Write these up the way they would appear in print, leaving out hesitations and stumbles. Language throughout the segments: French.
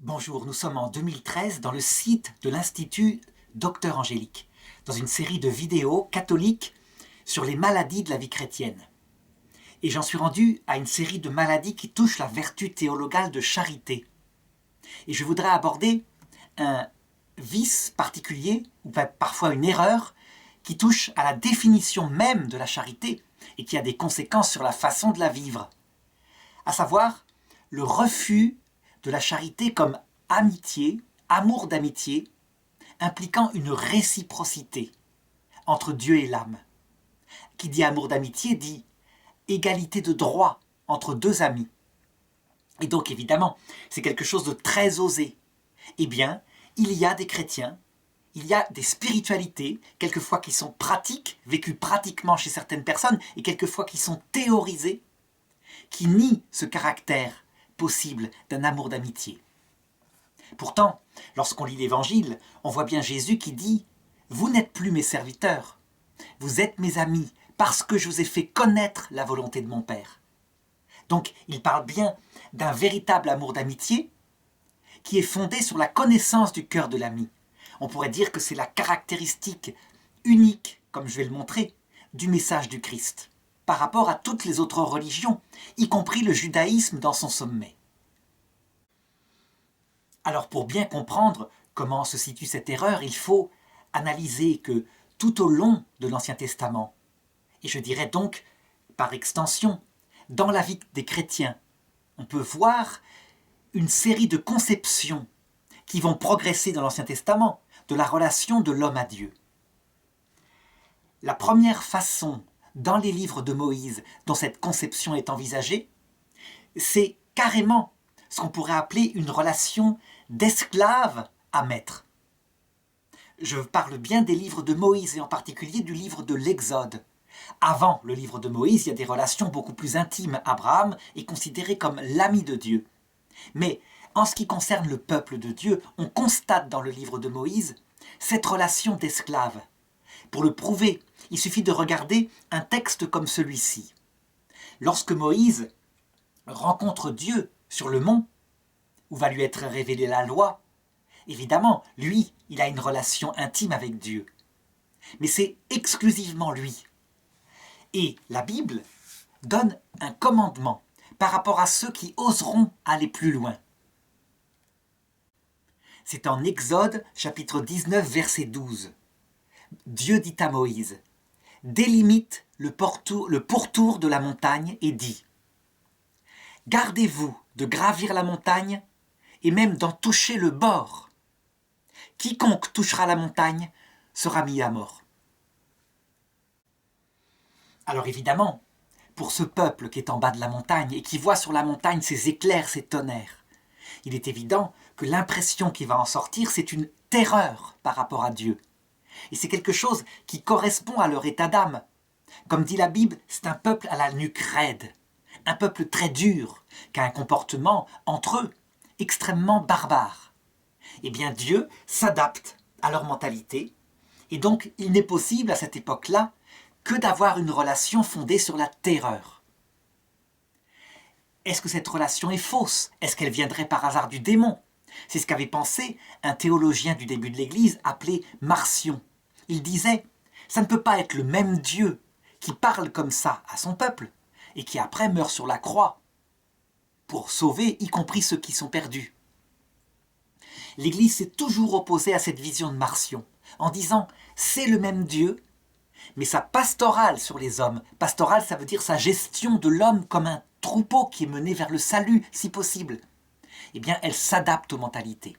Bonjour, nous sommes en 2013 dans le site de l'Institut Docteur Angélique, dans une série de vidéos catholiques sur les maladies de la vie chrétienne. Et j'en suis rendu à une série de maladies qui touchent la vertu théologale de charité. Et je voudrais aborder un vice particulier, ou parfois une erreur, qui touche à la définition même de la charité et qui a des conséquences sur la façon de la vivre. À savoir, le refus de la charité comme amitié, amour d'amitié, impliquant une réciprocité entre Dieu et l'âme. Qui dit amour d'amitié dit égalité de droit entre deux amis. Et donc évidemment, c'est quelque chose de très osé. Eh bien, il y a des chrétiens, il y a des spiritualités, quelquefois qui sont pratiques, vécues pratiquement chez certaines personnes, et quelquefois qui sont théorisées, qui nient ce caractère possible d'un amour d'amitié. Pourtant, lorsqu'on lit l'Évangile, on voit bien Jésus qui dit « Vous n'êtes plus mes serviteurs, vous êtes mes amis, parce que je vous ai fait connaître la volonté de mon Père. » Donc, il parle bien d'un véritable amour d'amitié qui est fondé sur la connaissance du cœur de l'ami. On pourrait dire que c'est la caractéristique unique, comme je vais le montrer, du message du Christ, par rapport à toutes les autres religions, y compris le judaïsme dans son sommet. Alors pour bien comprendre comment se situe cette erreur, il faut analyser que tout au long de l'Ancien Testament, et je dirais donc par extension, dans la vie des chrétiens, on peut voir une série de conceptions qui vont progresser dans l'Ancien Testament de la relation de l'homme à Dieu. La première façon dans les livres de Moïse dont cette conception est envisagée, c'est carrément ce qu'on pourrait appeler une relation d'esclave à maître. Je parle bien des livres de Moïse et en particulier du livre de l'Exode. Avant le livre de Moïse, il y a des relations beaucoup plus intimes. Abraham est considéré comme l'ami de Dieu. Mais en ce qui concerne le peuple de Dieu, on constate dans le livre de Moïse cette relation d'esclave. Pour le prouver, il suffit de regarder un texte comme celui-ci. Lorsque Moïse rencontre Dieu sur le mont, où va lui être révélée la loi, évidemment, lui, il a une relation intime avec Dieu. Mais c'est exclusivement lui. Et la Bible donne un commandement par rapport à ceux qui oseront aller plus loin. C'est en Exode, chapitre 19, verset 12. Dieu dit à Moïse, « Délimite le pourtour de la montagne et dit, « Gardez-vous de gravir la montagne et même d'en toucher le bord. Quiconque touchera la montagne sera mis à mort. » Alors évidemment, pour ce peuple qui est en bas de la montagne et qui voit sur la montagne ces éclairs, ces tonnerres, il est évident que l'impression qui va en sortir, c'est une terreur par rapport à Dieu. Et c'est quelque chose qui correspond à leur état d'âme. Comme dit la Bible, c'est un peuple à la nuque raide, un peuple très dur, qui a un comportement entre eux extrêmement barbare. Eh bien Dieu s'adapte à leur mentalité, et donc il n'est possible à cette époque-là que d'avoir une relation fondée sur la terreur. Est-ce que cette relation est fausse? Est-ce qu'elle viendrait par hasard du démon? C'est ce qu'avait pensé un théologien du début de l'Église appelé Marcion. Il disait « Ça ne peut pas être le même Dieu qui parle comme ça à son peuple et qui après meurt sur la croix pour sauver y compris ceux qui sont perdus. » L'Église s'est toujours opposée à cette vision de Marcion en disant « C'est le même Dieu » mais sa pastorale sur les hommes, pastorale ça veut dire sa gestion de l'homme comme un troupeau qui est mené vers le salut si possible, eh bien elle s'adapte aux mentalités.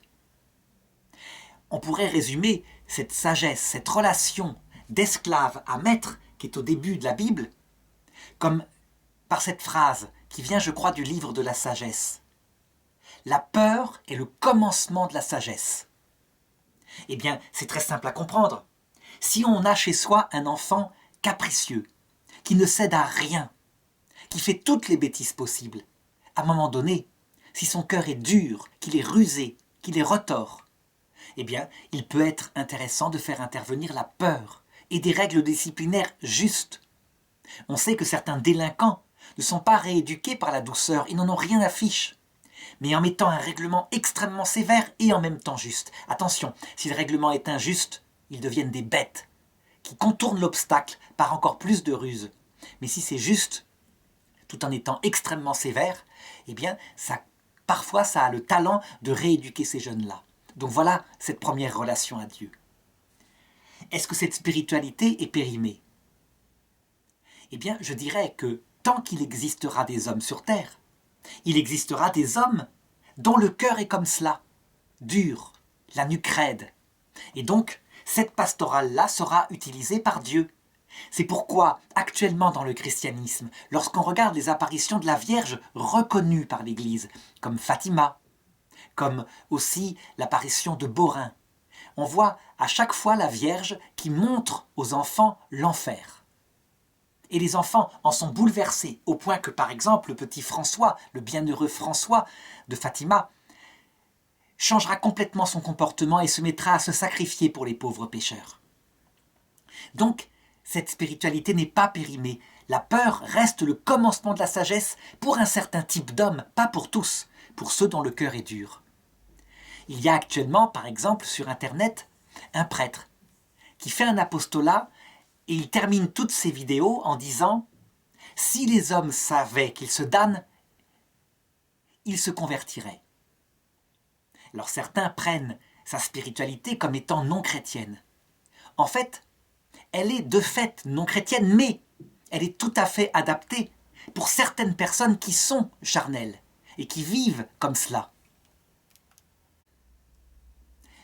On pourrait résumer cette sagesse, cette relation d'esclave à maître qui est au début de la Bible, comme par cette phrase qui vient je crois du livre de la sagesse. La peur est le commencement de la sagesse. Eh bien c'est très simple à comprendre. Si on a chez soi un enfant capricieux, qui ne cède à rien, qui fait toutes les bêtises possibles, à un moment donné, si son cœur est dur, qu'il est rusé, qu'il est retors, eh bien, il peut être intéressant de faire intervenir la peur et des règles disciplinaires justes. On sait que certains délinquants ne sont pas rééduqués par la douceur, ils n'en ont rien à fiche. mais en mettant un règlement extrêmement sévère et en même temps juste. Attention, si le règlement est injuste, ils deviennent des bêtes qui contournent l'obstacle par encore plus de ruse. Mais si c'est juste, tout en étant extrêmement sévère, eh bien, parfois ça a le talent de rééduquer ces jeunes-là. Donc voilà cette première relation à Dieu. Est-ce que cette spiritualité est périmée? Eh bien, je dirais que tant qu'il existera des hommes sur terre, il existera des hommes dont le cœur est comme cela, dur, la nuque raide. Et donc, cette pastorale-là sera utilisée par Dieu. C'est pourquoi, actuellement dans le christianisme, lorsqu'on regarde les apparitions de la Vierge reconnues par l'Église, comme Fatima, comme aussi l'apparition de Borin, on voit à chaque fois la Vierge qui montre aux enfants l'enfer. Et les enfants en sont bouleversés, au point que, par exemple, le petit François, le bienheureux François de Fatima, changera complètement son comportement et se mettra à se sacrifier pour les pauvres pécheurs. Donc, cette spiritualité n'est pas périmée. La peur reste le commencement de la sagesse pour un certain type d'hommes, pas pour tous, pour ceux dont le cœur est dur. Il y a actuellement, par exemple, sur Internet, un prêtre qui fait un apostolat et il termine toutes ses vidéos en disant « Si les hommes savaient qu'ils se damnent, ils se convertiraient. » Alors certains prennent sa spiritualité comme étant non chrétienne. En fait, elle est de fait non chrétienne, mais elle est tout à fait adaptée pour certaines personnes qui sont charnelles et qui vivent comme cela.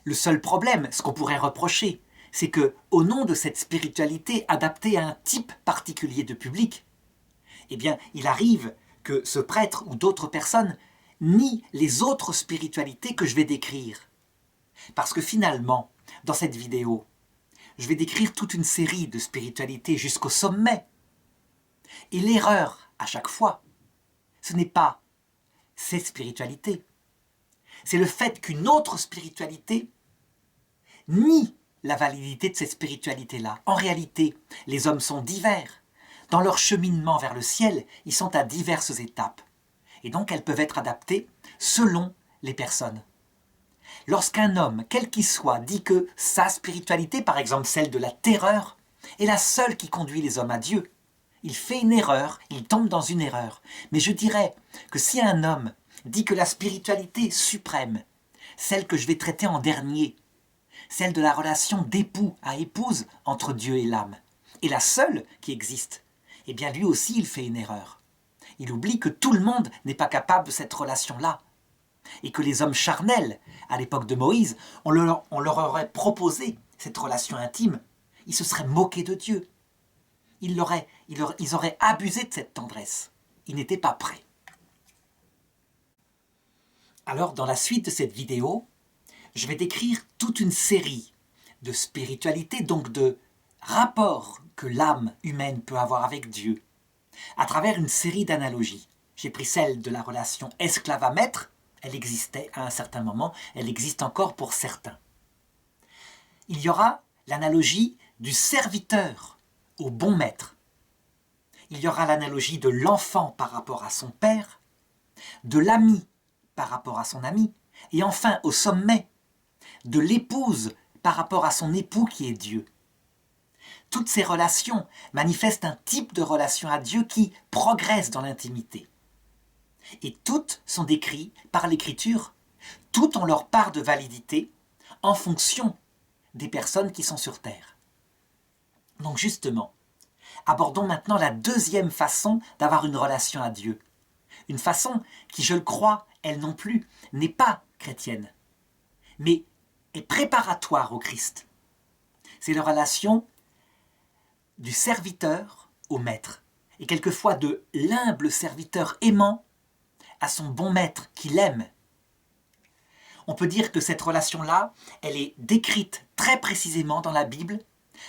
Le seul problème, ce qu'on pourrait reprocher, c'est que, au nom de cette spiritualité adaptée à un type particulier de public, eh bien, il arrive que ce prêtre ou d'autres personnes nient les autres spiritualités que je vais décrire. Parce que finalement, dans cette vidéo, je vais décrire toute une série de spiritualités jusqu'au sommet. Et l'erreur, à chaque fois, ce n'est pas cette spiritualité. C'est le fait qu'une autre spiritualité nie la validité de cette spiritualité-là. En réalité, les hommes sont divers. Dans leur cheminement vers le ciel, ils sont à diverses étapes. Et donc, elles peuvent être adaptées selon les personnes. Lorsqu'un homme, quel qu'il soit, dit que sa spiritualité, par exemple celle de la terreur, est la seule qui conduit les hommes à Dieu, il fait une erreur, il tombe dans une erreur. Mais je dirais que si un homme dit que la spiritualité suprême, celle que je vais traiter en dernier, celle de la relation d'époux à épouse entre Dieu et l'âme, est la seule qui existe, eh bien lui aussi il fait une erreur. Il oublie que tout le monde n'est pas capable de cette relation-là. Et que les hommes charnels, à l'époque de Moïse, on leur aurait proposé cette relation intime, ils se seraient moqués de Dieu. Ils auraient abusé de cette tendresse. Ils n'étaient pas prêts. Alors, dans la suite de cette vidéo, je vais décrire toute une série de spiritualités, donc de rapports que l'âme humaine peut avoir avec Dieu, à travers une série d'analogies. J'ai pris celle de la relation esclave à maître. Elle existait à un certain moment, elle existe encore pour certains. Il y aura l'analogie du serviteur au bon maître. Il y aura l'analogie de l'enfant par rapport à son père, de l'ami par rapport à son ami, et enfin, au sommet, de l'épouse par rapport à son époux qui est Dieu. Toutes ces relations manifestent un type de relation à Dieu qui progresse dans l'intimité. Et toutes sont décrites par l'Écriture, toutes ont leur part de validité en fonction des personnes qui sont sur terre. Donc justement, abordons maintenant la deuxième façon d'avoir une relation à Dieu. Une façon qui, je le crois, elle non plus, n'est pas chrétienne, mais est préparatoire au Christ. C'est la relation du serviteur au maître, et quelquefois de l'humble serviteur aimant à son bon maître qui l'aime. On peut dire que cette relation-là, elle est décrite très précisément dans la Bible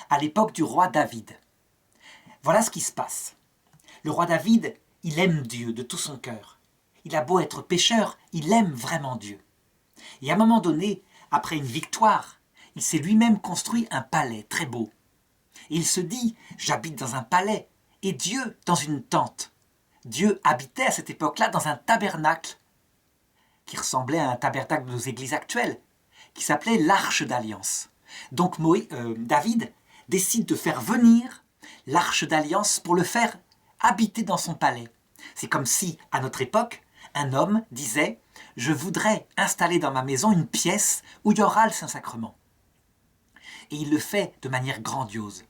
à l'époque du roi David. Voilà ce qui se passe. Le roi David, il aime Dieu de tout son cœur. Il a beau être pécheur, il aime vraiment Dieu. Et à un moment donné, après une victoire, il s'est lui-même construit un palais très beau. Et il se dit, j'habite dans un palais et Dieu dans une tente. Dieu habitait à cette époque-là dans un tabernacle qui ressemblait à un tabernacle de nos églises actuelles, qui s'appelait l'Arche d'Alliance. Donc David décide de faire venir l'Arche d'Alliance pour le faire habiter dans son palais. C'est comme si, à notre époque, un homme disait « Je voudrais installer dans ma maison une pièce où il y aura le Saint-Sacrement ». Et il le fait de manière grandiose.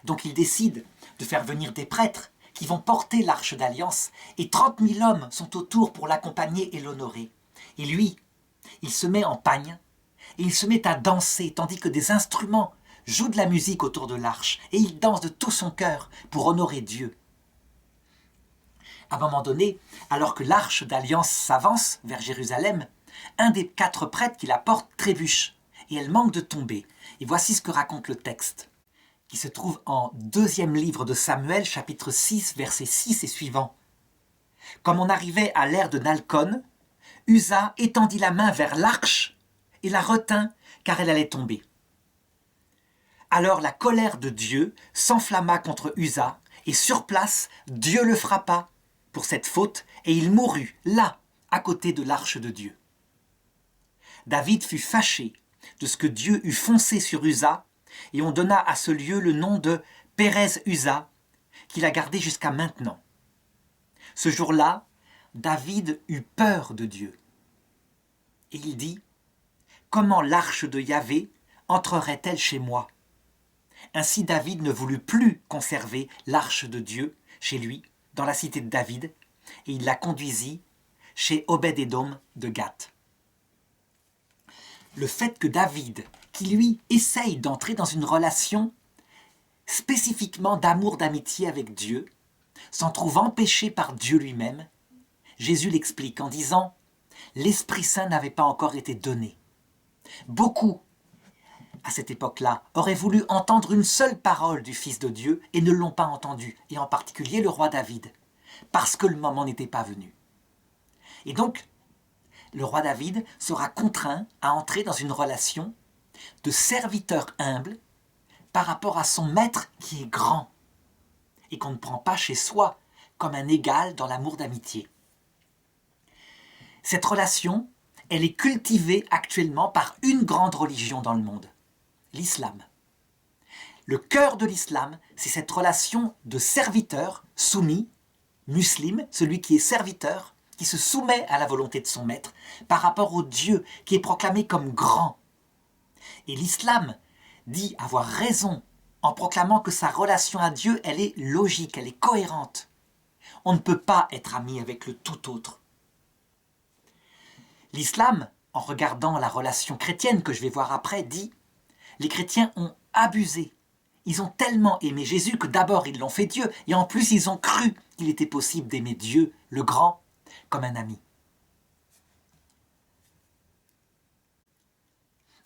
Donc il décide de faire venir des prêtres qui vont porter l'Arche d'Alliance, et 30 000 hommes sont autour pour l'accompagner et l'honorer. Et lui, il se met en pagne, et il se met à danser, tandis que des instruments jouent de la musique autour de l'arche, et il danse de tout son cœur pour honorer Dieu. À un moment donné, alors que l'arche d'Alliance s'avance vers Jérusalem, un des 4 prêtres qui la porte trébuche, et elle manque de tomber. Et voici ce que raconte le texte, qui se trouve en 2e livre de Samuel, chapitre 6, versets 6 et suivants. Comme on arrivait à l'ère de Nalcon, Uza étendit la main vers l'arche et la retint, car elle allait tomber. Alors la colère de Dieu s'enflamma contre Uza, et sur place, Dieu le frappa pour cette faute, et il mourut là, à côté de l'arche de Dieu. David fut fâché de ce que Dieu eût foncé sur Uza, et on donna à ce lieu le nom de Pérez Uza, qu'il a gardé jusqu'à maintenant. Ce jour-là, David eut peur de Dieu. Et il dit « Comment l'arche de Yahvé entrerait-elle chez moi ?» Ainsi David ne voulut plus conserver l'arche de Dieu chez lui, dans la cité de David, et il la conduisit chez Obed-Édom de Gath. Le fait que David, qui lui essaye d'entrer dans une relation spécifiquement d'amour, d'amitié avec Dieu, s'en trouve empêché par Dieu lui-même, Jésus l'explique en disant « L'Esprit Saint n'avait pas encore été donné ». Beaucoup, à cette époque-là, auraient voulu entendre une seule parole du Fils de Dieu et ne l'ont pas entendu, et en particulier le roi David, parce que le moment n'était pas venu. Et donc, le roi David sera contraint à entrer dans une relation de serviteur humble par rapport à son maître qui est grand et qu'on ne prend pas chez soi comme un égal dans l'amour d'amitié. Cette relation, elle est cultivée actuellement par une grande religion dans le monde, l'islam. Le cœur de l'islam, c'est cette relation de serviteur soumis, musulman, celui qui est serviteur, qui se soumet à la volonté de son maître, par rapport au Dieu qui est proclamé comme grand. Et l'islam dit avoir raison en proclamant que sa relation à Dieu, elle est logique, elle est cohérente. On ne peut pas être ami avec le tout autre. L'islam, en regardant la relation chrétienne que je vais voir après, dit « Les chrétiens ont abusé. Ils ont tellement aimé Jésus que d'abord ils l'ont fait Dieu, et en plus ils ont cru qu'il était possible d'aimer Dieu, le grand, comme un ami. »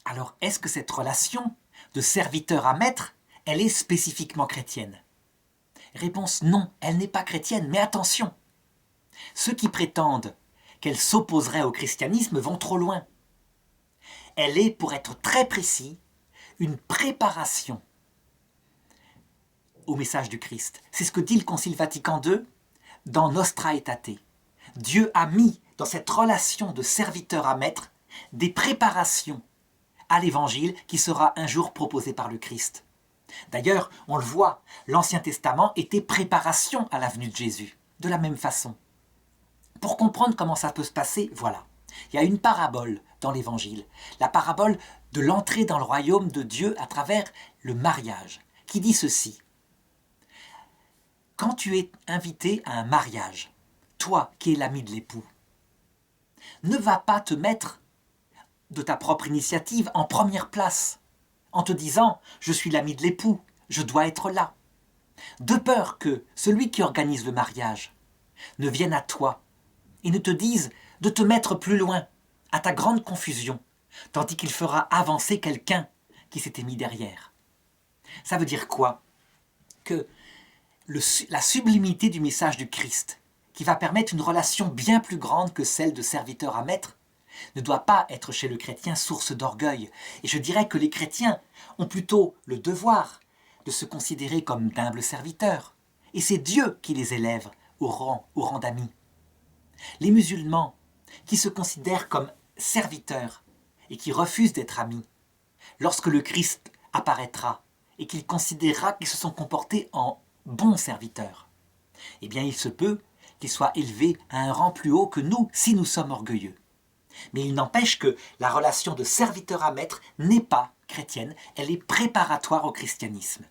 Alors, est-ce que cette relation de serviteur à maître, elle est spécifiquement chrétienne? Réponse non, elle n'est pas chrétienne, mais attention, ceux qui prétendent qu'elle s'opposerait au christianisme vont trop loin. Elle est, pour être très précis, une préparation au message du Christ. C'est ce que dit le Concile Vatican II dans Nostra Aetate. Dieu a mis dans cette relation de serviteur à maître des préparations à l'évangile qui sera un jour proposé par le Christ. D'ailleurs, on le voit, l'Ancien Testament était préparation à la venue de Jésus, de la même façon. Pour comprendre comment ça peut se passer, voilà. Il y a une parabole dans l'évangile, la parabole de l'entrée dans le royaume de Dieu à travers le mariage, qui dit ceci. Quand tu es invité à un mariage, toi qui es l'ami de l'époux, ne va pas te mettre de ta propre initiative en première place, en te disant « je suis l'ami de l'époux, je dois être là », de peur que celui qui organise le mariage ne vienne à toi et ne te dise de te mettre plus loin, à ta grande confusion, tandis qu'il fera avancer quelqu'un qui s'était mis derrière. Ça veut dire quoi? Que la sublimité du message du Christ, qui va permettre une relation bien plus grande que celle de serviteur à maître, ne doit pas être chez le chrétien source d'orgueil. Et je dirais que les chrétiens ont plutôt le devoir de se considérer comme d'humbles serviteurs. Et c'est Dieu qui les élève au rang d'amis. Les musulmans qui se considèrent comme serviteurs et qui refusent d'être amis, lorsque le Christ apparaîtra et qu'il considérera qu'ils se sont comportés en bons serviteurs, eh bien il se peut qu'ils soient élevés à un rang plus haut que nous si nous sommes orgueilleux. Mais il n'empêche que la relation de serviteur à maître n'est pas chrétienne, elle est préparatoire au christianisme.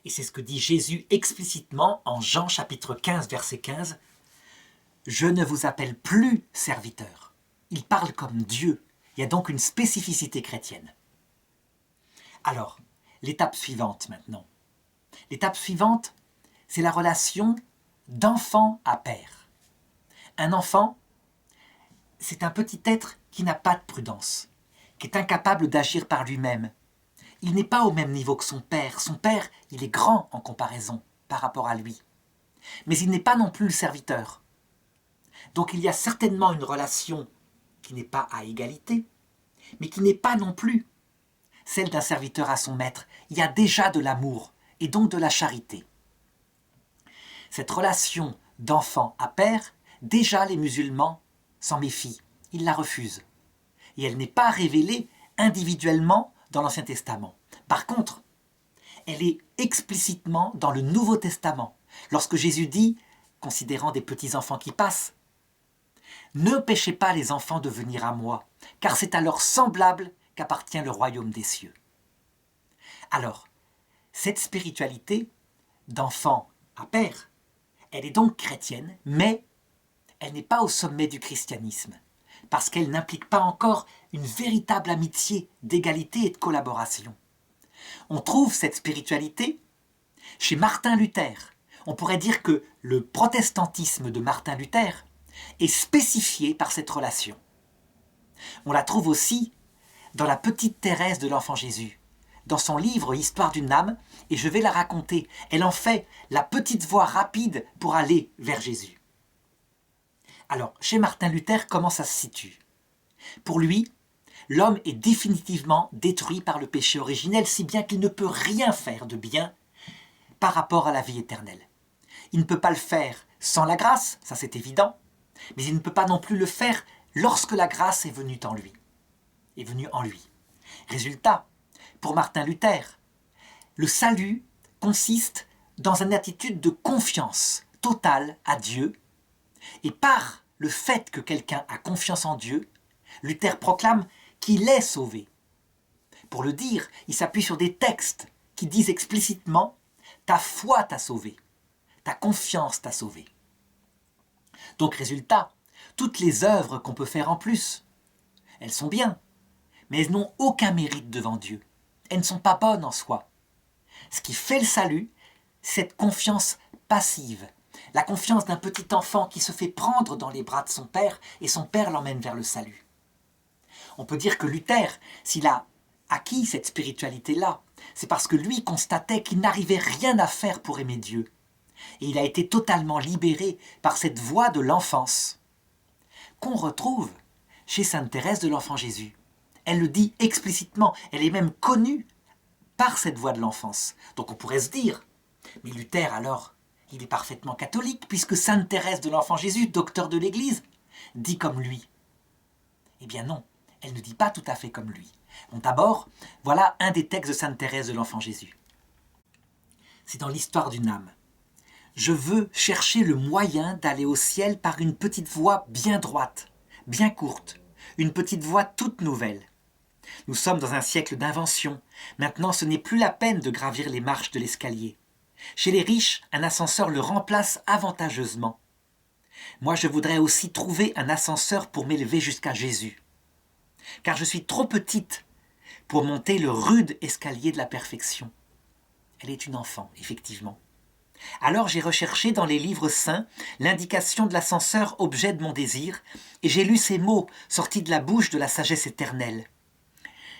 Et c'est ce que dit Jésus explicitement en Jean chapitre 15, verset 15. « Je ne vous appelle plus serviteur. » Il parle comme Dieu. Il y a donc une spécificité chrétienne. Alors, l'étape suivante maintenant. L'étape suivante, c'est la relation d'enfant à père. Un enfant, c'est un petit être qui n'a pas de prudence, qui est incapable d'agir par lui-même. Il n'est pas au même niveau que son père. Son père, il est grand en comparaison par rapport à lui. Mais il n'est pas non plus le serviteur. Donc il y a certainement une relation qui n'est pas à égalité, mais qui n'est pas non plus celle d'un serviteur à son maître. Il y a déjà de l'amour et donc de la charité. Cette relation d'enfant à père, déjà les musulmans s'en méfient, ils la refusent. Et elle n'est pas révélée individuellement dans l'Ancien Testament. Par contre, elle est explicitement dans le Nouveau Testament, lorsque Jésus dit, considérant des petits-enfants qui passent, « Ne péchez pas les enfants de venir à moi, car c'est à leurs semblables qu'appartient le royaume des cieux. » Alors, cette spiritualité d'enfant à père, elle est donc chrétienne, mais elle n'est pas au sommet du christianisme, parce qu'elle n'implique pas encore une véritable amitié d'égalité et de collaboration. On trouve cette spiritualité chez Martin Luther. On pourrait dire que le protestantisme de Martin Luther est spécifié par cette relation. On la trouve aussi dans la petite Thérèse de l'Enfant Jésus, dans son livre « Histoire d'une âme », et je vais la raconter. Elle en fait la petite voie rapide pour aller vers Jésus. Alors, chez Martin Luther, comment ça se situe? Pour lui, l'homme est définitivement détruit par le péché originel, si bien qu'il ne peut rien faire de bien par rapport à la vie éternelle. Il ne peut pas le faire sans la grâce, ça c'est évident, mais il ne peut pas non plus le faire lorsque la grâce est venue en lui. Résultat, pour Martin Luther, le salut consiste dans une attitude de confiance totale à Dieu, et par le fait que quelqu'un a confiance en Dieu, Luther proclame qu'il est sauvé. Pour le dire, il s'appuie sur des textes qui disent explicitement « ta foi t'a sauvé, ta confiance t'a sauvé ». Donc résultat, toutes les œuvres qu'on peut faire en plus, elles sont bien, mais elles n'ont aucun mérite devant Dieu. Elles ne sont pas bonnes en soi. Ce qui fait le salut, c'est cette confiance passive, la confiance d'un petit enfant qui se fait prendre dans les bras de son père et son père l'emmène vers le salut. On peut dire que Luther, s'il a acquis cette spiritualité-là, c'est parce que lui constatait qu'il n'arrivait rien à faire pour aimer Dieu. Et il a été totalement libéré par cette voie de l'enfance, qu'on retrouve chez Sainte Thérèse de l'Enfant Jésus. Elle le dit explicitement, elle est même connue par cette voie de l'enfance. Donc on pourrait se dire, mais Luther alors, il est parfaitement catholique, puisque Sainte Thérèse de l'Enfant Jésus, docteur de l'Église, dit comme lui. Eh bien non, elle ne dit pas tout à fait comme lui. Bon, d'abord, voilà un des textes de Sainte Thérèse de l'Enfant Jésus. C'est dans l'Histoire d'une âme. Je veux chercher le moyen d'aller au ciel par une petite voie bien droite, bien courte, une petite voie toute nouvelle. Nous sommes dans un siècle d'invention. Maintenant, ce n'est plus la peine de gravir les marches de l'escalier. Chez les riches, un ascenseur le remplace avantageusement. Moi, je voudrais aussi trouver un ascenseur pour m'élever jusqu'à Jésus. Car je suis trop petite pour monter le rude escalier de la perfection. Elle est une enfant, effectivement. Alors j'ai recherché dans les livres saints l'indication de l'ascenseur objet de mon désir, et j'ai lu ces mots sortis de la bouche de la sagesse éternelle.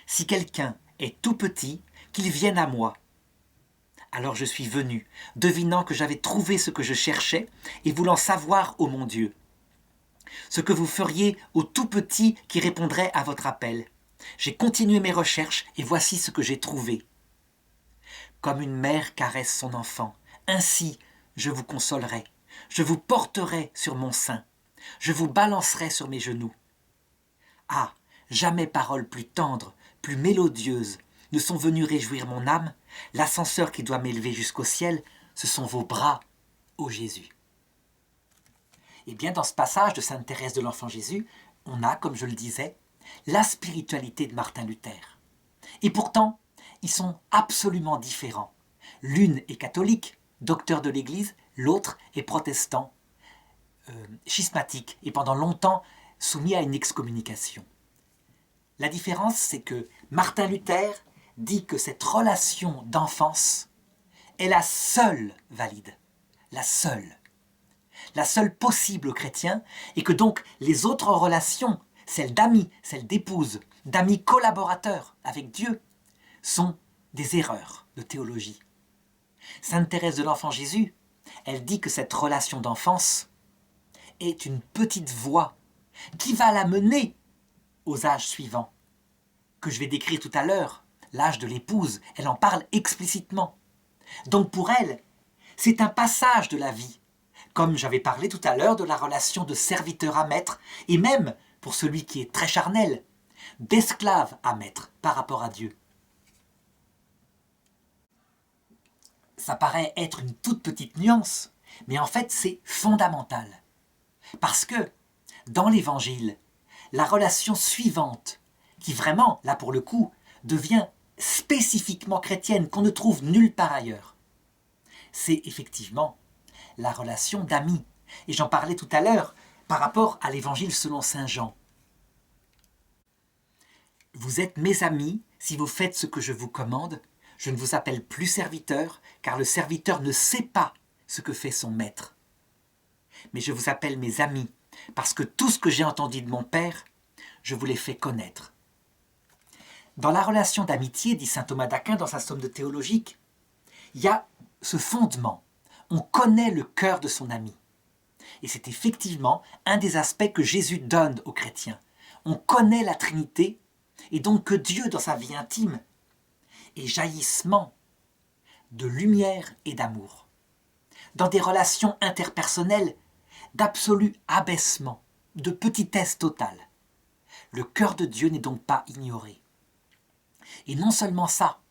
Si quelqu'un est tout petit, qu'il vienne à moi. Alors je suis venu, devinant que j'avais trouvé ce que je cherchais, et voulant savoir, ô mon Dieu, ce que vous feriez au tout petit qui répondrait à votre appel. J'ai continué mes recherches, et voici ce que j'ai trouvé. Comme une mère caresse son enfant, ainsi je vous consolerai. Je vous porterai sur mon sein. Je vous balancerai sur mes genoux. Ah, jamais paroles plus tendres, plus mélodieuses ne sont venues réjouir mon âme. L'ascenseur qui doit m'élever jusqu'au ciel, ce sont vos bras, ô Jésus. Et bien dans ce passage de Sainte Thérèse de l'Enfant Jésus, on a, comme je le disais, la spiritualité de Martin Luther. Et pourtant, ils sont absolument différents. L'une est catholique, docteur de l'Église, l'autre est protestant, schismatique, et pendant longtemps soumis à une excommunication. La différence, c'est que Martin Luther dit que cette relation d'enfance est la seule valide, la seule possible aux chrétiens, et que donc les autres relations, celles d'amis, celles d'épouses, d'amis collaborateurs avec Dieu, sont des erreurs de théologie. Sainte Thérèse de l'Enfant Jésus, elle dit que cette relation d'enfance est une petite voie qui va la mener aux âges suivants, que je vais décrire tout à l'heure, l'âge de l'épouse, elle en parle explicitement. Donc pour elle, c'est un passage de la vie, comme j'avais parlé tout à l'heure de la relation de serviteur à maître, et même, pour celui qui est très charnel, d'esclave à maître par rapport à Dieu. Ça paraît être une toute petite nuance, mais en fait c'est fondamental. Parce que, dans l'Évangile, la relation suivante, qui vraiment, là pour le coup, devient spécifiquement chrétienne, qu'on ne trouve nulle part ailleurs, c'est effectivement la relation d'amis. Et j'en parlais tout à l'heure par rapport à l'Évangile selon saint Jean. Vous êtes mes amis si vous faites ce que je vous commande. Je ne vous appelle plus serviteur, car le serviteur ne sait pas ce que fait son maître. Mais je vous appelle mes amis, parce que tout ce que j'ai entendu de mon Père, je vous l'ai fait connaître. Dans la relation d'amitié, dit saint Thomas d'Aquin dans sa somme de théologique, il y a ce fondement. On connaît le cœur de son ami. Et c'est effectivement un des aspects que Jésus donne aux chrétiens. On connaît la Trinité, et donc que Dieu, dans sa vie intime, est jaillissement de lumière et d'amour. Dans des relations interpersonnelles, d'absolu abaissement, de petitesse totale. Le cœur de Dieu n'est donc pas ignoré. Et non seulement ça,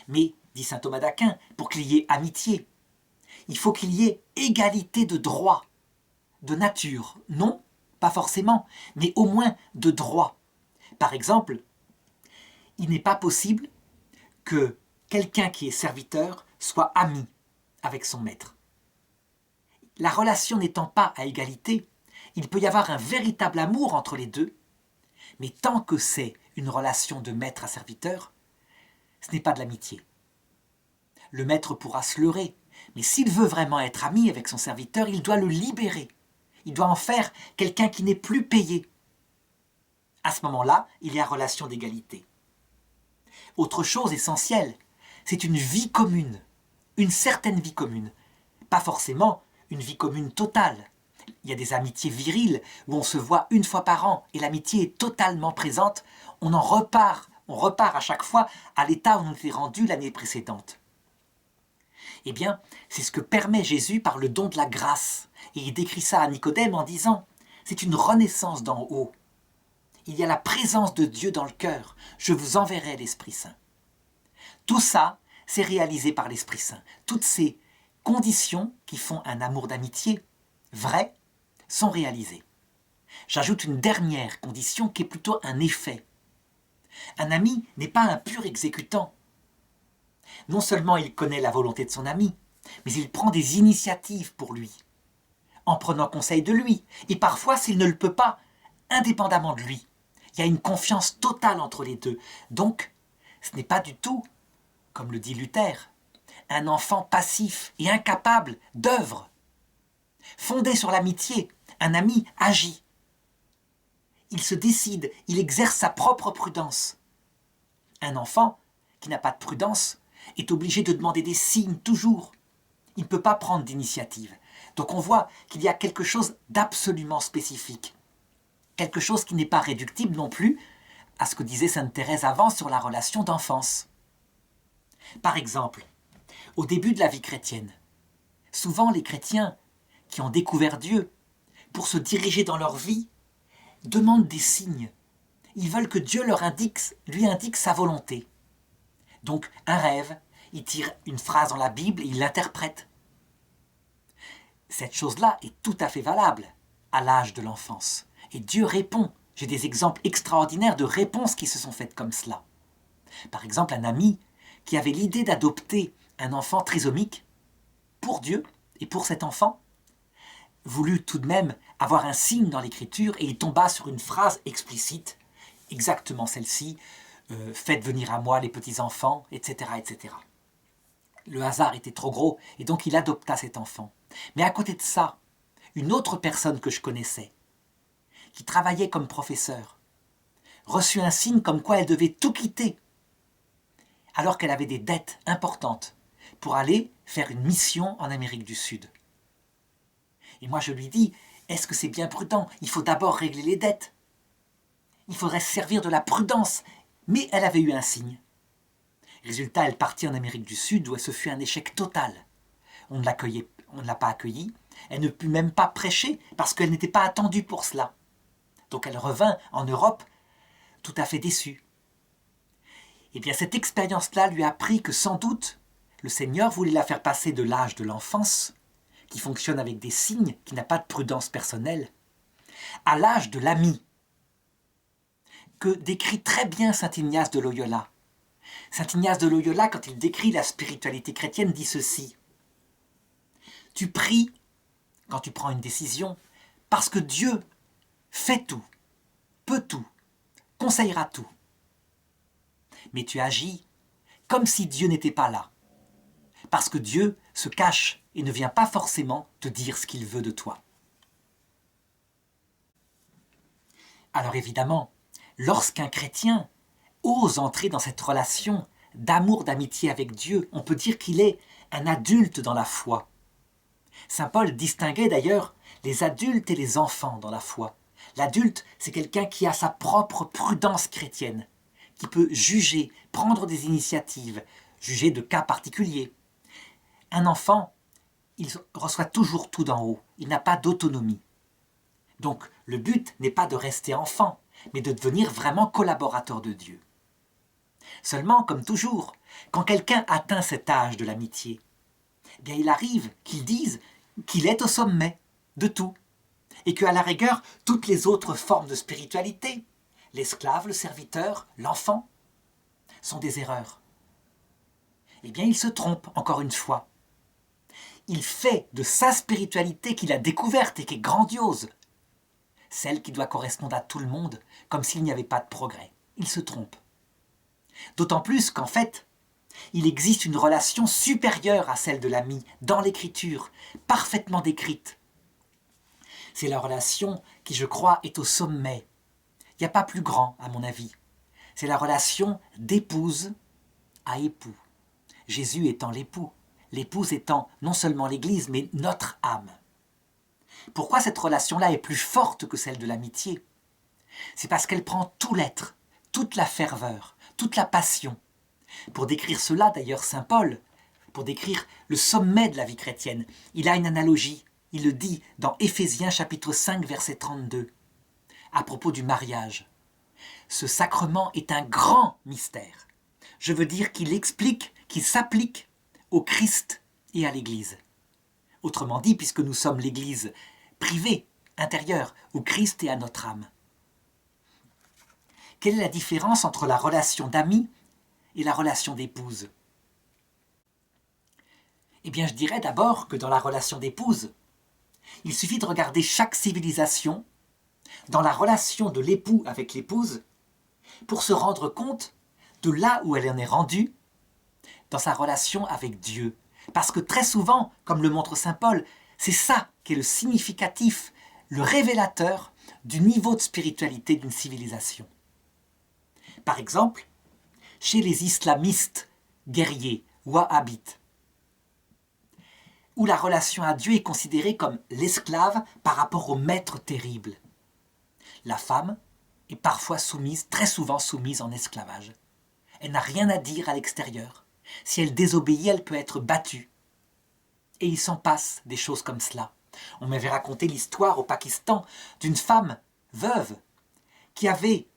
mais, dit saint Thomas d'Aquin, pour qu'il y ait amitié, il faut qu'il y ait égalité de droit, de nature, non, pas forcément, mais au moins de droit. Par exemple, il n'est pas possible que quelqu'un qui est serviteur soit ami avec son maître. La relation n'étant pas à égalité, il peut y avoir un véritable amour entre les deux, mais tant que c'est une relation de maître à serviteur, ce n'est pas de l'amitié. Le maître pourra se leurrer, mais s'il veut vraiment être ami avec son serviteur, il doit le libérer. Il doit en faire quelqu'un qui n'est plus payé. À ce moment-là, il y a relation d'égalité. Autre chose essentielle, c'est une vie commune, une certaine vie commune. Pas forcément une vie commune totale. Il y a des amitiés viriles où on se voit une fois par an et l'amitié est totalement présente. On repart à chaque fois à l'état où on était rendu l'année précédente. Eh bien, c'est ce que permet Jésus par le don de la grâce. Et il décrit ça à Nicodème en disant « C'est une renaissance d'en haut. Il y a la présence de Dieu dans le cœur. Je vous enverrai l'Esprit Saint. » Tout ça, c'est réalisé par l'Esprit Saint. Toutes ces conditions qui font un amour d'amitié vrai sont réalisées. J'ajoute une dernière condition qui est plutôt un effet. Un ami n'est pas un pur exécutant. Non seulement il connaît la volonté de son ami, mais il prend des initiatives pour lui, en prenant conseil de lui, et parfois, s'il ne le peut pas, indépendamment de lui. Il y a une confiance totale entre les deux. Donc, ce n'est pas du tout, comme le dit Luther, un enfant passif et incapable d'œuvre. Fondé sur l'amitié, un ami agit. Il se décide, il exerce sa propre prudence. Un enfant qui n'a pas de prudence est obligé de demander des signes toujours. Il ne peut pas prendre d'initiative. Donc on voit qu'il y a quelque chose d'absolument spécifique. Quelque chose qui n'est pas réductible non plus à ce que disait sainte Thérèse avant sur la relation d'enfance. Par exemple, au début de la vie chrétienne, souvent les chrétiens qui ont découvert Dieu, pour se diriger dans leur vie, demandent des signes. Ils veulent que Dieu lui indique sa volonté. Donc, un rêve, ils tirent une phrase dans la Bible et ils l'interprètent. Cette chose-là est tout à fait valable à l'âge de l'enfance. Et Dieu répond. J'ai des exemples extraordinaires de réponses qui se sont faites comme cela. Par exemple, un ami qui avait l'idée d'adopter un enfant trisomique pour Dieu et pour cet enfant, voulut tout de même avoir un signe dans l'écriture et il tomba sur une phrase explicite, exactement celle-ci, faites venir à moi les petits-enfants, etc., etc. Le hasard était trop gros et donc il adopta cet enfant. Mais à côté de ça, une autre personne que je connaissais, qui travaillait comme professeur, reçut un signe comme quoi elle devait tout quitter, alors qu'elle avait des dettes importantes, pour aller faire une mission en Amérique du Sud. Et moi je lui dis, est-ce que c'est bien prudent? Il faut d'abord régler les dettes. Il faudrait se servir de la prudence. Mais elle avait eu un signe. Résultat, elle partit en Amérique du Sud où ce fut un échec total. On ne l'a pas accueillie. Elle ne put même pas prêcher parce qu'elle n'était pas attendue pour cela. Donc elle revint en Europe tout à fait déçue. Et bien cette expérience-là lui a appris que sans doute le Seigneur voulait la faire passer de l'âge de l'enfance, qui fonctionne avec des signes, qui n'a pas de prudence personnelle, à l'âge de l'ami, que décrit très bien saint Ignace de Loyola. Saint Ignace de Loyola, quand il décrit la spiritualité chrétienne, dit ceci. Tu pries, quand tu prends une décision, parce que Dieu fait tout, peut tout, conseillera tout. Mais tu agis comme si Dieu n'était pas là, parce que Dieu se cache et ne vient pas forcément te dire ce qu'il veut de toi. Alors évidemment, lorsqu'un chrétien ose entrer dans cette relation d'amour, d'amitié avec Dieu, on peut dire qu'il est un adulte dans la foi. Saint Paul distinguait d'ailleurs les adultes et les enfants dans la foi. L'adulte, c'est quelqu'un qui a sa propre prudence chrétienne, qui peut juger, prendre des initiatives, juger de cas particuliers. Un enfant, il reçoit toujours tout d'en haut, il n'a pas d'autonomie. Donc le but n'est pas de rester enfant, mais de devenir vraiment collaborateur de Dieu. Seulement, comme toujours, quand quelqu'un atteint cet âge de l'amitié, eh bien il arrive qu'il dise qu'il est au sommet de tout, et qu'à la rigueur, toutes les autres formes de spiritualité, l'esclave, le serviteur, l'enfant, sont des erreurs. Eh bien il se trompe, encore une fois. Il fait de sa spiritualité qu'il a découverte et qui est grandiose, celle qui doit correspondre à tout le monde, comme s'il n'y avait pas de progrès. Il se trompe. D'autant plus qu'en fait, il existe une relation supérieure à celle de l'ami dans l'Écriture, parfaitement décrite. C'est la relation qui, je crois, est au sommet. Il n'y a pas plus grand, à mon avis. C'est la relation d'épouse à époux. Jésus étant l'époux, l'épouse étant non seulement l'Église, mais notre âme. Pourquoi cette relation-là est plus forte que celle de l'amitié? C'est parce qu'elle prend tout l'être, toute la ferveur, toute la passion. Pour décrire cela, d'ailleurs, saint Paul, pour décrire le sommet de la vie chrétienne, il a une analogie. Il le dit dans Éphésiens chapitre 5, verset 32, à propos du mariage. Ce sacrement est un grand mystère. Je veux dire qu'il s'applique au Christ et à l'Église. Autrement dit, puisque nous sommes l'Église privée, intérieure, où Christ est à notre âme. Quelle est la différence entre la relation d'ami et la relation d'épouse? Eh bien, je dirais d'abord que dans la relation d'épouse, il suffit de regarder chaque civilisation dans la relation de l'époux avec l'épouse pour se rendre compte de là où elle en est rendue dans sa relation avec Dieu. Parce que très souvent, comme le montre saint Paul, c'est ça qui est le significatif, le révélateur du niveau de spiritualité d'une civilisation. Par exemple, chez les islamistes guerriers, wahhabites, où la relation à Dieu est considérée comme l'esclave par rapport au maître terrible. La femme est parfois soumise, très souvent soumise en esclavage. Elle n'a rien à dire à l'extérieur. Si elle désobéit, elle peut être battue. Et il s'en passe des choses comme cela. On m'avait raconté l'histoire au Pakistan d'une femme veuve qui avait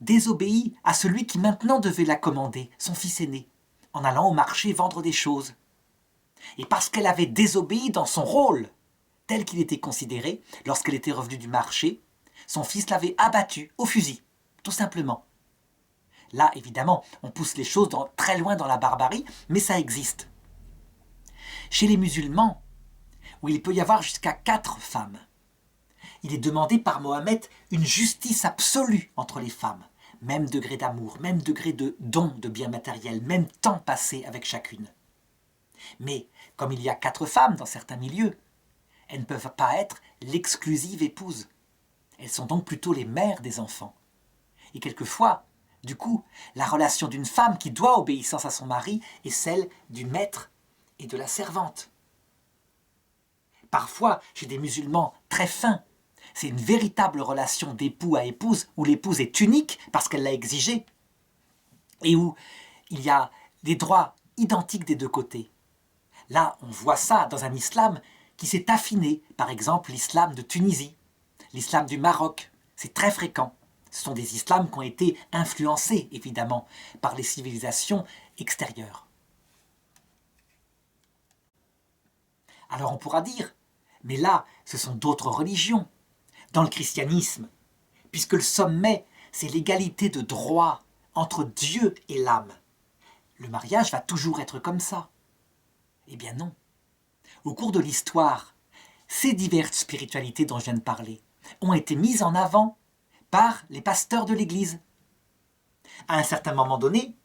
désobéi à celui qui maintenant devait la commander, son fils aîné, en allant au marché vendre des choses. Et parce qu'elle avait désobéi dans son rôle, tel qu'il était considéré, lorsqu'elle était revenue du marché, son fils l'avait abattue au fusil, tout simplement. Là, évidemment, on pousse les choses très loin dans la barbarie, mais ça existe. Chez les musulmans, où il peut y avoir jusqu'à 4 femmes, il est demandé par Mohammed une justice absolue entre les femmes, même degré d'amour, même degré de don de biens matériels, même temps passé avec chacune. Mais comme il y a 4 femmes dans certains milieux, elles ne peuvent pas être l'exclusive épouse. Elles sont donc plutôt les mères des enfants. Et quelquefois, du coup, la relation d'une femme qui doit obéissance à son mari est celle du maître et de la servante. Parfois, chez des musulmans très fins, c'est une véritable relation d'époux à épouse, où l'épouse est unique parce qu'elle l'a exigé, et où il y a des droits identiques des deux côtés. Là, on voit ça dans un islam qui s'est affiné, par exemple l'islam de Tunisie, l'islam du Maroc, c'est très fréquent. Ce sont des islams qui ont été influencés, évidemment, par les civilisations extérieures. Alors on pourra dire, mais là, ce sont d'autres religions. Dans le christianisme, puisque le sommet, c'est l'égalité de droit entre Dieu et l'âme. Le mariage va toujours être comme ça. Eh bien non. Au cours de l'histoire, ces diverses spiritualités dont je viens de parler ont été mises en avant par les pasteurs de l'Église. À un certain moment donné,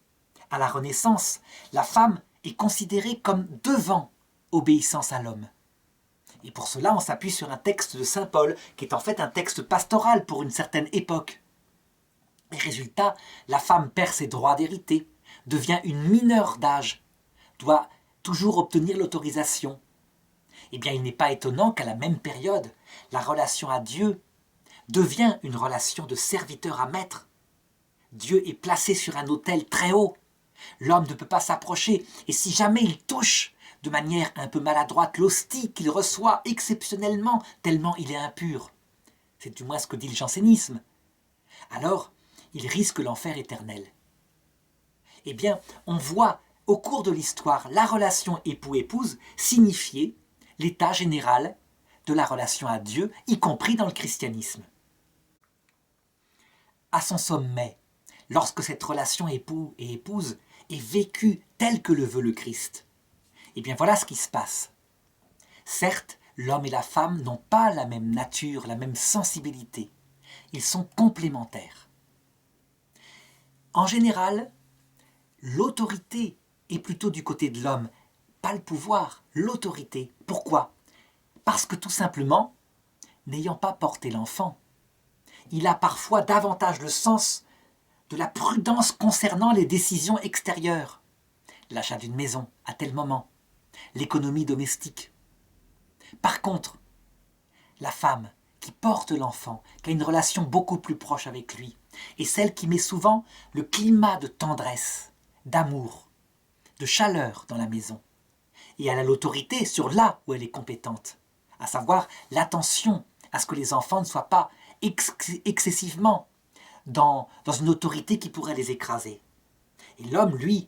à la Renaissance, la femme est considérée comme devant obéissance à l'homme. Et pour cela, on s'appuie sur un texte de saint Paul, qui est en fait un texte pastoral pour une certaine époque. Et résultat, la femme perd ses droits d'hériter, devient une mineure d'âge, doit toujours obtenir l'autorisation. Eh bien, il n'est pas étonnant qu'à la même période, la relation à Dieu devient une relation de serviteur à maître. Dieu est placé sur un autel très haut. L'homme ne peut pas s'approcher, et si jamais il touche de manière un peu maladroite l'hostie qu'il reçoit exceptionnellement, tellement il est impur, c'est du moins ce que dit le jansénisme, alors il risque l'enfer éternel. Eh bien, on voit au cours de l'histoire la relation époux-épouse signifier l'état général de la relation à Dieu, y compris dans le christianisme. À son sommet, lorsque cette relation époux et épouse est vécue telle que le veut le Christ, eh bien voilà ce qui se passe. Certes, l'homme et la femme n'ont pas la même nature, la même sensibilité. Ils sont complémentaires. En général, l'autorité est plutôt du côté de l'homme, pas le pouvoir, l'autorité. Pourquoi ? Parce que tout simplement, n'ayant pas porté l'enfant, il a parfois davantage le sens de la prudence concernant les décisions extérieures. L'achat d'une maison à tel moment, l'économie domestique. Par contre, la femme qui porte l'enfant, qui a une relation beaucoup plus proche avec lui, est celle qui met souvent le climat de tendresse, d'amour, de chaleur dans la maison. Et elle a l'autorité sur là où elle est compétente, à savoir l'attention à ce que les enfants ne soient pas excessivement dans une autorité qui pourrait les écraser. Et l'homme, lui,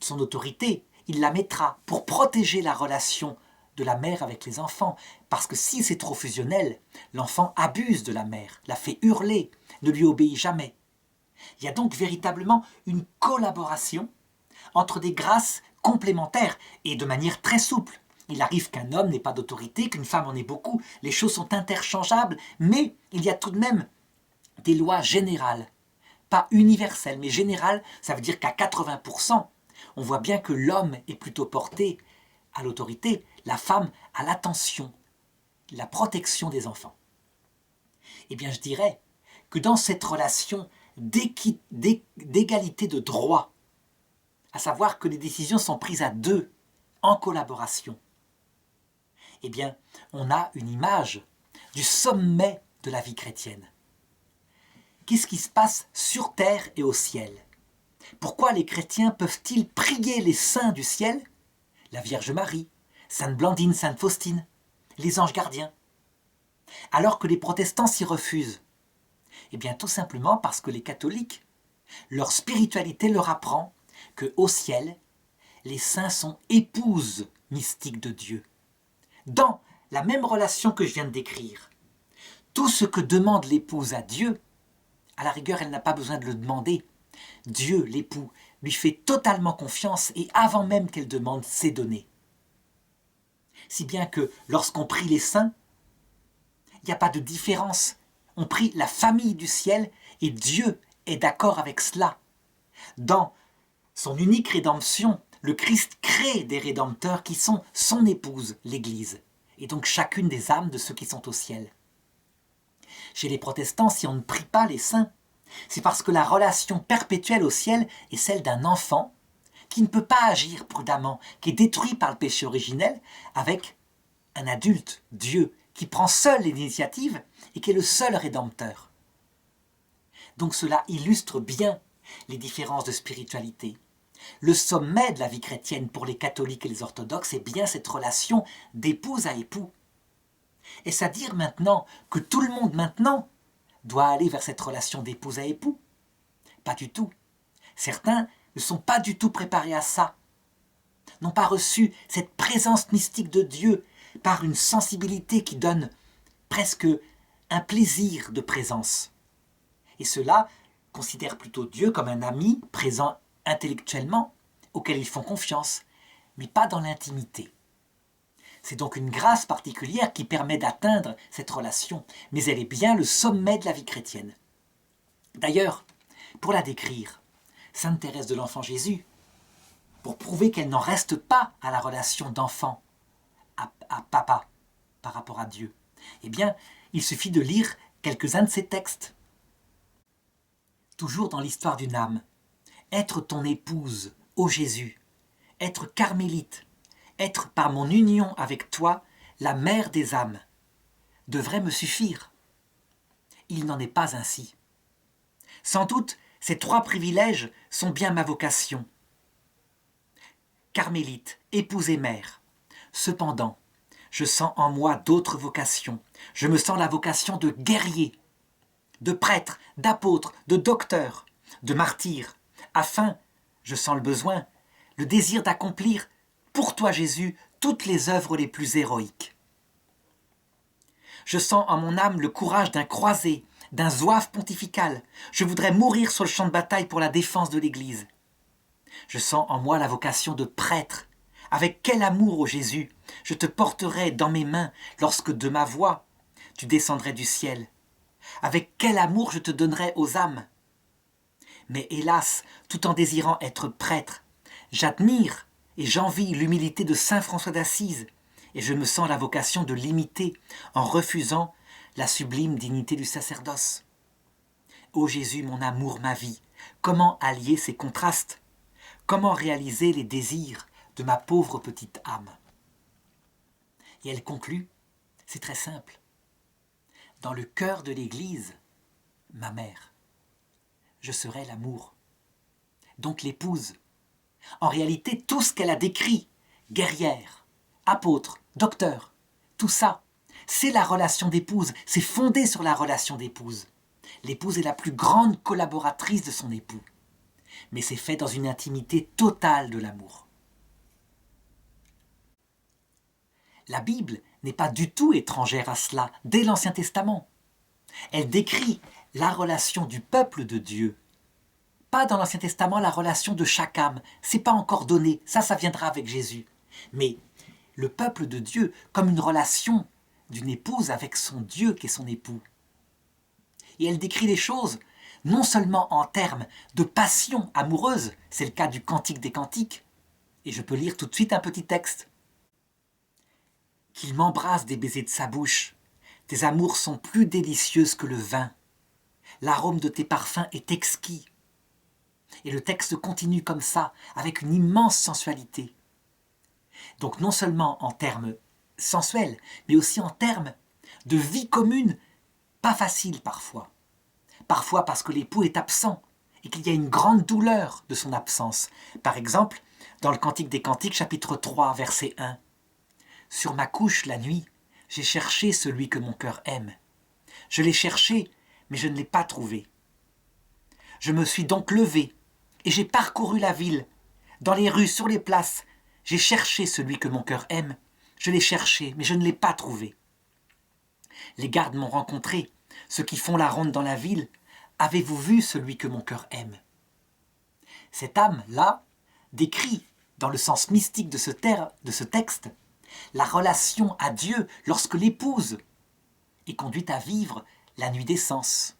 son autorité, il la mettra pour protéger la relation de la mère avec les enfants. Parce que si c'est trop fusionnel, l'enfant abuse de la mère, la fait hurler, ne lui obéit jamais. Il y a donc véritablement une collaboration entre des grâces complémentaires et de manière très souple. Il arrive qu'un homme n'ait pas d'autorité, qu'une femme en ait beaucoup. Les choses sont interchangeables, mais il y a tout de même des lois générales. Pas universelles, mais générales, ça veut dire qu'à 80%, on voit bien que l'homme est plutôt porté à l'autorité, la femme à l'attention, la protection des enfants. Eh bien, je dirais que dans cette relation d'égalité de droit, à savoir que les décisions sont prises à deux, en collaboration, eh bien, on a une image du sommet de la vie chrétienne. Qu'est-ce qui se passe sur terre et au ciel ? Pourquoi les chrétiens peuvent-ils prier les saints du ciel ? La Vierge Marie, Sainte Blandine, Sainte Faustine, les anges gardiens. alors que les protestants s'y refusent? Eh bien tout simplement parce que les catholiques, leur spiritualité leur apprend que au ciel, les saints sont épouses mystiques de Dieu. Dans la même relation que je viens de décrire, tout ce que demande l'épouse à Dieu, à la rigueur, elle n'a pas besoin de le demander. Dieu, l'époux, lui fait totalement confiance et avant même qu'elle demande, c'est donné. Si bien que lorsqu'on prie les saints, il n'y a pas de différence. On prie la famille du ciel et Dieu est d'accord avec cela. Dans son unique rédemption, le Christ crée des rédempteurs qui sont son épouse, l'Église, et donc chacune des âmes de ceux qui sont au ciel. Chez les protestants, si on ne prie pas les saints, c'est parce que la relation perpétuelle au ciel est celle d'un enfant qui ne peut pas agir prudemment, qui est détruit par le péché originel, avec un adulte, Dieu, qui prend seul l'initiative et qui est le seul rédempteur. Donc cela illustre bien les différences de spiritualité. Le sommet de la vie chrétienne pour les catholiques et les orthodoxes est bien cette relation d'épouse à époux. Est-ce à dire maintenant que tout le monde maintenant doit aller vers cette relation d'épouse à époux? Pas du tout. Certains ne sont pas du tout préparés à ça, n'ont pas reçu cette présence mystique de Dieu par une sensibilité qui donne presque un plaisir de présence. Et ceux-là considèrent plutôt Dieu comme un ami présent intellectuellement, auquel ils font confiance, mais pas dans l'intimité. C'est donc une grâce particulière qui permet d'atteindre cette relation, mais elle est bien le sommet de la vie chrétienne. D'ailleurs, pour la décrire, Sainte Thérèse de l'Enfant Jésus, pour prouver qu'elle n'en reste pas à la relation d'enfant à papa par rapport à Dieu, eh bien, il suffit de lire quelques-uns de ses textes. Toujours dans l'histoire d'une âme, être ton épouse, ô Jésus, être carmélite, être par mon union avec toi la mère des âmes, devrait me suffire. Il n'en est pas ainsi. Sans doute, ces 3 privilèges sont bien ma vocation. Carmélite, épouse et mère. Cependant, je sens en moi d'autres vocations. Je me sens la vocation de guerrier, de prêtre, d'apôtre, de docteur, de martyr, afin, je sens le besoin, le désir d'accomplir, pour toi Jésus, toutes les œuvres les plus héroïques. Je sens en mon âme le courage d'un croisé, d'un zouave pontifical. Je voudrais mourir sur le champ de bataille pour la défense de l'Église. Je sens en moi la vocation de prêtre. Avec quel amour, ô Jésus, je te porterai dans mes mains lorsque de ma voix tu descendrais du ciel. Avec quel amour je te donnerai aux âmes. Mais hélas, tout en désirant être prêtre, j'admire et j'envie l'humilité de saint François d'Assise, et je me sens la vocation de l'imiter en refusant la sublime dignité du sacerdoce. Ô Jésus, mon amour, ma vie, comment allier ces contrastes? Comment réaliser les désirs de ma pauvre petite âme? Et elle conclut, c'est très simple. Dans le cœur de l'Église, ma mère, je serai l'amour, donc l'épouse. En réalité, tout ce qu'elle a décrit, guerrière, apôtre, docteur, tout ça, c'est la relation d'épouse, c'est fondé sur la relation d'épouse. L'épouse est la plus grande collaboratrice de son époux, mais c'est fait dans une intimité totale de l'amour. La Bible n'est pas du tout étrangère à cela, dès l'Ancien Testament. Elle décrit la relation du peuple de Dieu. Pas dans l'Ancien Testament la relation de chaque âme, c'est pas encore donné, ça viendra avec Jésus. Mais le peuple de Dieu comme une relation d'une épouse avec son Dieu qui est son époux. Et elle décrit les choses non seulement en termes de passion amoureuse, c'est le cas du Cantique des Cantiques, et je peux lire tout de suite un petit texte. Qu'il m'embrasse des baisers de sa bouche, tes amours sont plus délicieuses que le vin, l'arôme de tes parfums est exquis. Et le texte continue comme ça, avec une immense sensualité. Donc non seulement en termes sensuels, mais aussi en termes de vie commune, pas facile parfois. Parfois parce que l'époux est absent et qu'il y a une grande douleur de son absence. Par exemple, dans le Cantique des Cantiques, chapitre 3, verset 1. « Sur ma couche la nuit, j'ai cherché celui que mon cœur aime. Je l'ai cherché, mais je ne l'ai pas trouvé. Je me suis donc levé et j'ai parcouru la ville, dans les rues, sur les places. J'ai cherché celui que mon cœur aime. Je l'ai cherché, mais je ne l'ai pas trouvé. Les gardes m'ont rencontré, ceux qui font la ronde dans la ville. Avez-vous vu celui que mon cœur aime? Cette âme-là décrit, dans le sens mystique de ce texte, la relation à Dieu lorsque l'épouse est conduite à vivre la nuit des sens.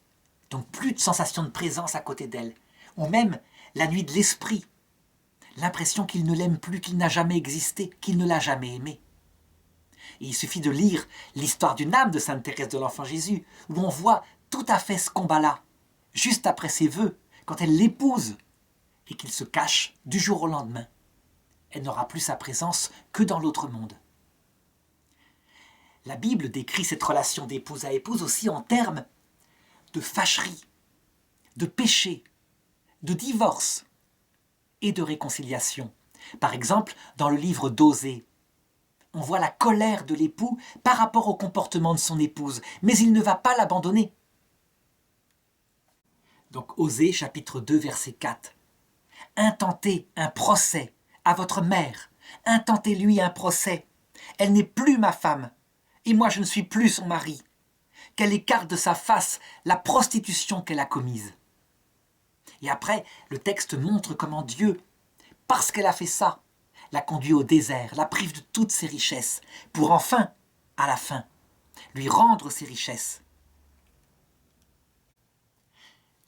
Donc plus de sensation de présence à côté d'elle, ou même la nuit de l'esprit, l'impression qu'il ne l'aime plus, qu'il n'a jamais existé, qu'il ne l'a jamais aimé. Et il suffit de lire l'histoire d'une âme de Sainte Thérèse de l'Enfant Jésus, où on voit tout à fait ce combat-là, juste après ses vœux, quand elle l'épouse, et qu'il se cache du jour au lendemain. Elle n'aura plus sa présence que dans l'autre monde. La Bible décrit cette relation d'épouse à épouse aussi en termes de fâcherie, de péché, de divorce et de réconciliation. Par exemple, dans le livre d'Osée, on voit la colère de l'époux par rapport au comportement de son épouse, mais il ne va pas l'abandonner. Donc Osée, chapitre 2, verset 4. Intentez un procès à votre mère, intentez-lui un procès. Elle n'est plus ma femme, et moi je ne suis plus son mari. Qu'elle écarte de sa face la prostitution qu'elle a commise. Et après, le texte montre comment Dieu, parce qu'elle a fait ça, la conduit au désert, la prive de toutes ses richesses, pour enfin, à la fin, lui rendre ses richesses.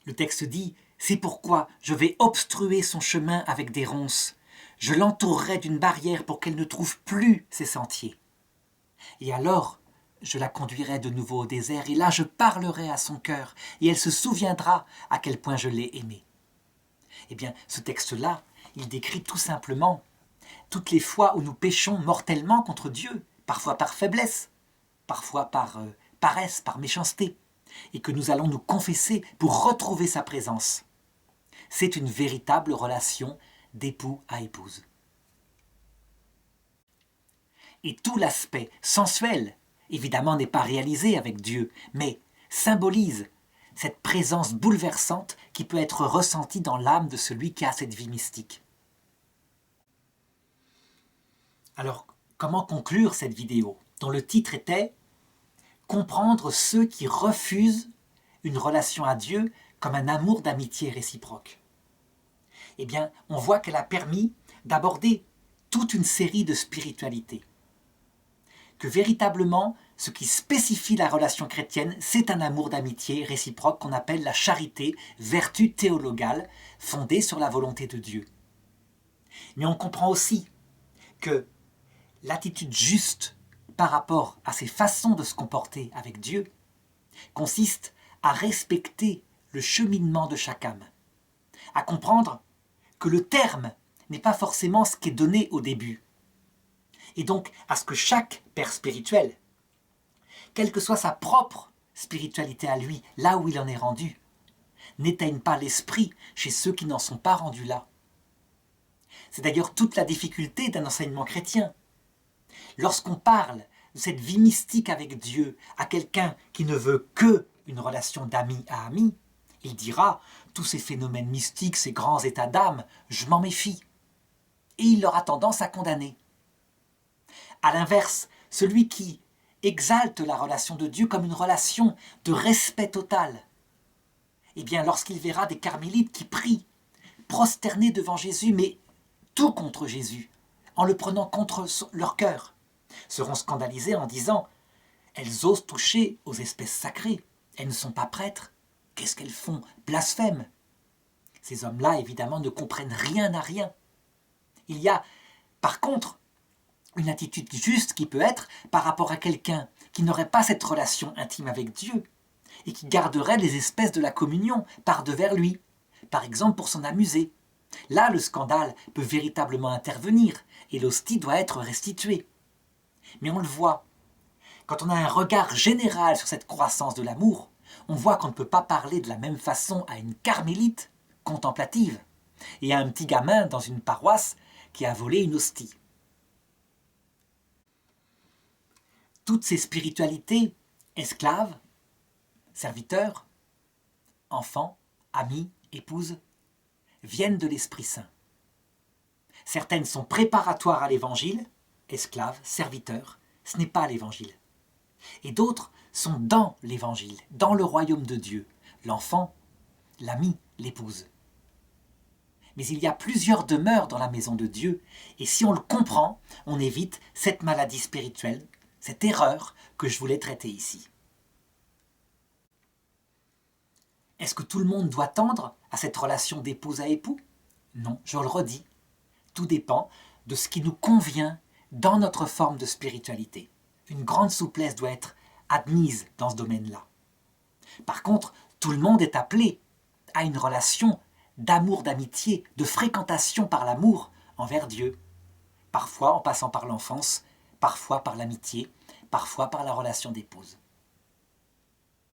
Le texte dit « C'est pourquoi je vais obstruer son chemin avec des ronces. Je l'entourerai d'une barrière pour qu'elle ne trouve plus ses sentiers. Et alors, je la conduirai de nouveau au désert, et là je parlerai à son cœur, et elle se souviendra à quel point je l'ai aimée. » Eh bien, ce texte-là, il décrit tout simplement toutes les fois où nous péchons mortellement contre Dieu, parfois par faiblesse, parfois par paresse, par méchanceté, et que nous allons nous confesser pour retrouver sa présence. C'est une véritable relation d'époux à épouse. Et tout l'aspect sensuel, évidemment, n'est pas réalisé avec Dieu, mais symbolise cette présence bouleversante qui peut être ressentie dans l'âme de celui qui a cette vie mystique. Alors, comment conclure cette vidéo, dont le titre était « Comprendre ceux qui refusent une relation à Dieu comme un amour d'amitié réciproque ». Eh bien, on voit qu'elle a permis d'aborder toute une série de spiritualités. Que véritablement, ce qui spécifie la relation chrétienne, c'est un amour d'amitié réciproque qu'on appelle la charité, vertu théologale, fondée sur la volonté de Dieu. Mais on comprend aussi que l'attitude juste par rapport à ces façons de se comporter avec Dieu consiste à respecter le cheminement de chaque âme, à comprendre que le terme n'est pas forcément ce qui est donné au début, et donc à ce que chaque père spirituel, quelle que soit sa propre spiritualité à lui, là où il en est rendu, n'éteigne pas l'esprit chez ceux qui n'en sont pas rendus là. C'est d'ailleurs toute la difficulté d'un enseignement chrétien. Lorsqu'on parle de cette vie mystique avec Dieu à quelqu'un qui ne veut que une relation d'ami à ami, il dira « tous ces phénomènes mystiques, ces grands états d'âme, je m'en méfie ». Et il aura tendance à condamner. À l'inverse, celui qui exalte la relation de Dieu comme une relation de respect total, eh bien lorsqu'il verra des carmélites qui prient, prosternés devant Jésus, mais tout contre Jésus, en le prenant contre leur cœur, seront scandalisés en disant « Elles osent toucher aux espèces sacrées, elles ne sont pas prêtres, qu'est-ce qu'elles font? Blasphème !» Ces hommes-là, évidemment, ne comprennent rien à rien. Il y a, par contre, une attitude juste qui peut être par rapport à quelqu'un qui n'aurait pas cette relation intime avec Dieu et qui garderait les espèces de la communion par-devers lui, par exemple pour s'en amuser. Là, le scandale peut véritablement intervenir et l'hostie doit être restituée. Mais on le voit, quand on a un regard général sur cette croissance de l'amour, on voit qu'on ne peut pas parler de la même façon à une carmélite contemplative et à un petit gamin dans une paroisse qui a volé une hostie. Toutes ces spiritualités, esclaves, serviteurs, enfants, amis, épouses, viennent de l'Esprit Saint. Certaines sont préparatoires à l'Évangile, esclaves, serviteurs, ce n'est pas l'Évangile. Et d'autres sont dans l'Évangile, dans le royaume de Dieu, l'enfant, l'ami, l'épouse. Mais il y a plusieurs demeures dans la maison de Dieu, et si on le comprend, on évite cette maladie spirituelle, cette erreur que je voulais traiter ici. Est-ce que tout le monde doit tendre à cette relation d'épouse à époux? Non, je le redis, tout dépend de ce qui nous convient dans notre forme de spiritualité. Une grande souplesse doit être admise dans ce domaine-là. Par contre, tout le monde est appelé à une relation d'amour, d'amitié, de fréquentation par l'amour envers Dieu. Parfois en passant par l'enfance, parfois par l'amitié, parfois par la relation d'épouse.